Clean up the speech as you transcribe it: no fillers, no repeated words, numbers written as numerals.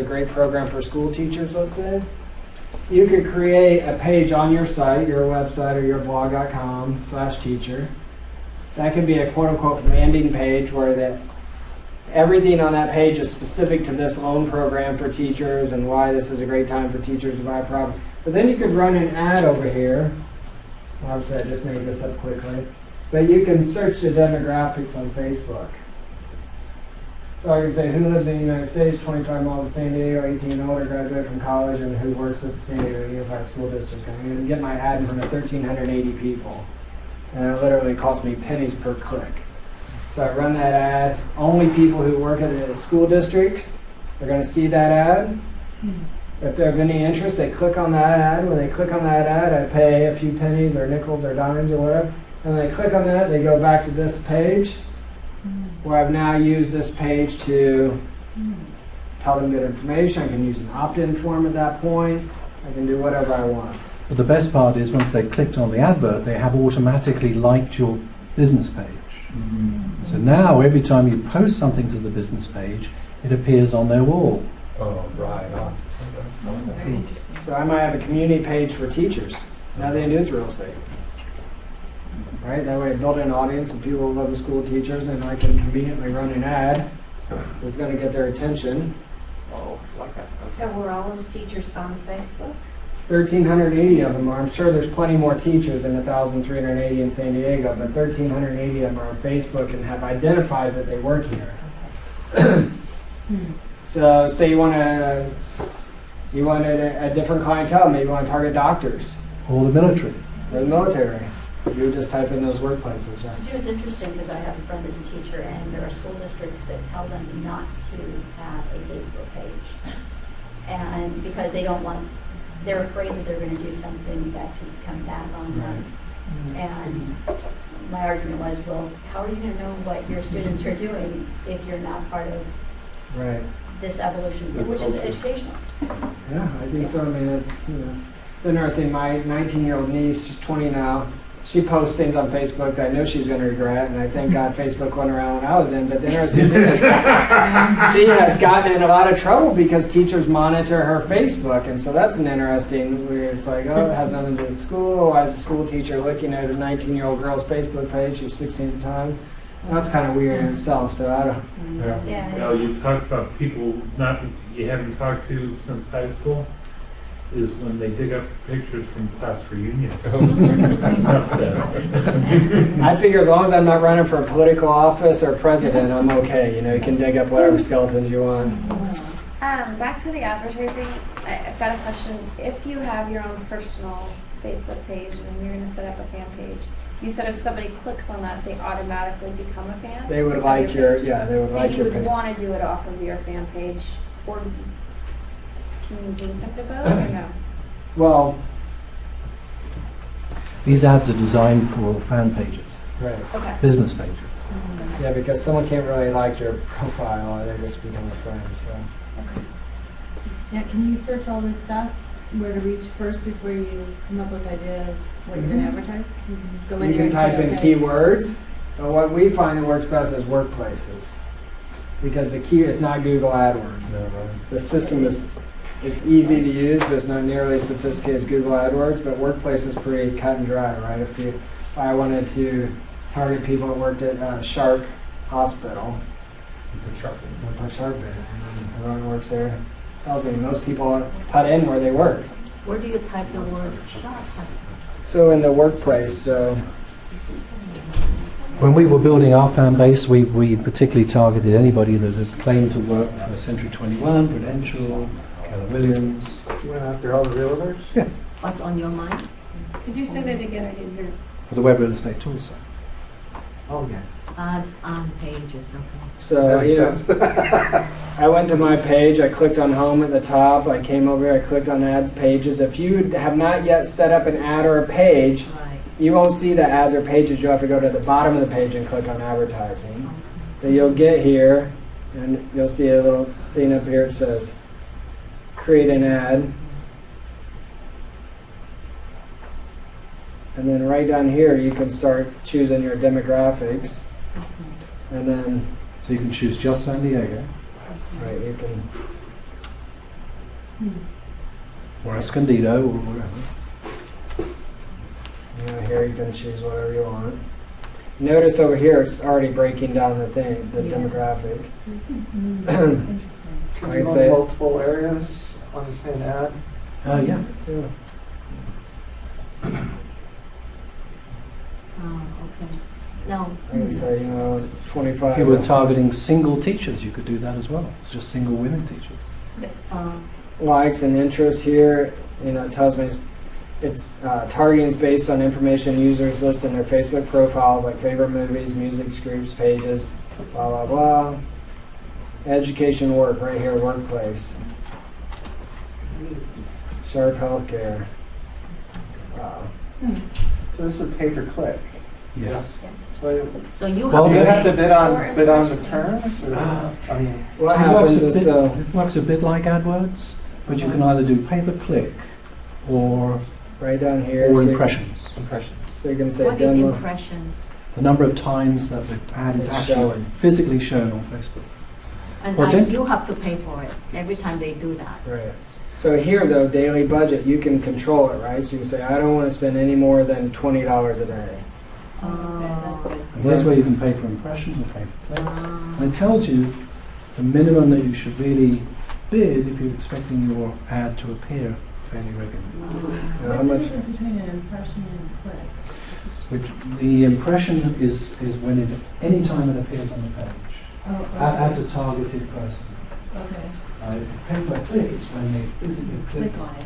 great program for school teachers, let's say, you could create a page on your site, your website or your blog.com/teacher. That could be a quote-unquote landing page where everything on that page is specific to this loan program for teachers and why this is a great time for teachers to buy a property. But then you could run an ad over here. Obviously, I just made this up quickly. But you can search the demographics on Facebook. So I can say who lives in the United States, 25 miles of San Diego, 18 and older, graduate from college, and who works at the San Diego Unified School District. I'm going to get my ad in front of 1,380 people. And it literally costs me pennies per click. So I run that ad. Only people who work at a school district are going to see that ad. If they have any interest, they click on that ad. When they click on that ad, I pay a few pennies or nickels or dimes or whatever. And when they click on that, they go back to this page, where I've now used this page to tell them good information. I can use an opt-in form at that point. I can do whatever I want. But the best part is once they clicked on the advert, they have automatically liked your business page. So now every time you post something to the business page, it appears on their wall. Oh, right. Very interesting. So I might have a community page for teachers. Now they do with real estate. Right? That way I build an audience of people who love the school teachers, and I can conveniently run an ad that's going to get their attention. Oh, like that. Okay. So were all those teachers on Facebook? 1,380 of them are. I'm sure there's plenty more teachers than 1,380 in San Diego, but 1,380 of them are on Facebook and have identified that they work here. So say you want a different clientele. Maybe you want to target doctors. Or the military. Or the military. You would just type in those workplaces. Yes. You know, it's interesting because I have a friend that's a teacher, and there are school districts that tell them not to have a Facebook page. And because they don't want, they're afraid that they're going to do something that could come back on them. And my argument was, well, how are you going to know what your students are doing if you're not part of this evolution, which is educational? Yeah, I think so. I mean, it's interesting. My 19-year-old niece, she's 20 now, she posts things on Facebook that I know she's going to regret, and I thank God Facebook went around when I was in. But the interesting thing is, she has gotten in a lot of trouble because teachers monitor her Facebook, and so that's an interesting. Where it's like, oh, it has nothing to do with school. Why is a school teacher looking at a 19-year-old girl's Facebook page? She's 16th time. That's kind of weird in itself. So I don't. Yeah. Now you talked about people you haven't talked to since high school. Is when they dig up pictures from class reunions. Enough said. I figure as long as I'm not running for a political office or president, I'm okay. You know, you can dig up whatever skeletons you want. Back to the advertising, I've got a question. If you have your own personal Facebook page and you're going to set up a fan page, you said if somebody clicks on that, they automatically become a fan? They would like your, they would like your page. So you would page. want to do it off of your fan page, or can you link them to both, or no? Well, These ads are designed for fan pages, right. Okay. business pages. Yeah, because someone can't really like your profile, or they just become a friend. So. Now, can you search all this stuff, where to reach first before you come up with the idea of what you're going to advertise? Go in You there can and say, type in okay. keywords, but what we find that works best is workplaces, because the key is not Google AdWords. The system it's easy to use, but it's not nearly as sophisticated as Google AdWords. But workplace is pretty cut and dry, right? If I wanted to target people that worked at Sharp Hospital, I'll put Sharp in, and everyone who works there tells me most people put in where they work. Where do you type the word shop? So in the workplace, so When we were building our fan base, we particularly targeted anybody that had claimed to work for Century 21, Prudential, Keller Williams. You went after all the realtors? Yeah, What's on your mind? Could you say that again? I didn't hear. for the Web Real Estate Tools site. Oh, yeah. Odds on page or something. So, That makes sense. I went to my page, I clicked on home at the top, I came over here, I clicked on ads pages. If you have not yet set up an ad or a page, Right. you won't see the ads or pages. You'll have to go to the bottom of the page and click on advertising. Then you'll get here, and you'll see a little thing up here that says create an ad. And then right down here, you can start choosing your demographics. And then So you can choose just San Diego. right, you can or Escondido, or wherever. Here you can choose whatever you want. Notice over here it's already breaking down the thing, the Yeah. demographic. Interesting. Can I you can go say- in multiple areas on the same ad? Yeah. Yeah. Oh, okay. No, I can say, 25. If you were targeting single teachers, you could do that as well. It's just single women teachers. Likes and interests here, it tells me it's targeting is based on information users list in their Facebook profiles, like favorite movies, music groups, pages, blah blah blah. Education, work, right here, workplace. Sharp healthcare. Wow. So this is pay per click. Yes. yes. So So you Well, do you have have to to pay. bid on the terms? Or, I mean, What It works happens a is bit- it works a bit like AdWords, but you can either do pay-per-click or right down here, or so you, impressions. impression. so you can say What is demo. impressions? The number of times that the ad is It's actually showing. physically shown on Facebook. And What's it? you have to pay for it every time they do that. Right. So here, though, daily budget, you can control it, right? So you can say, I don't want to spend any more than $20 a day. Okay, that's good. And here's where you can pay for impressions or pay for clicks. And it tells you the minimum that you should really bid if you're expecting your ad to appear fairly regularly. How What's the much- difference between an impression and a click? Which the impression is when it any time it appears on the page. Oh, At a targeted person. okay. If you pay per click, it's when they physically click Click on it.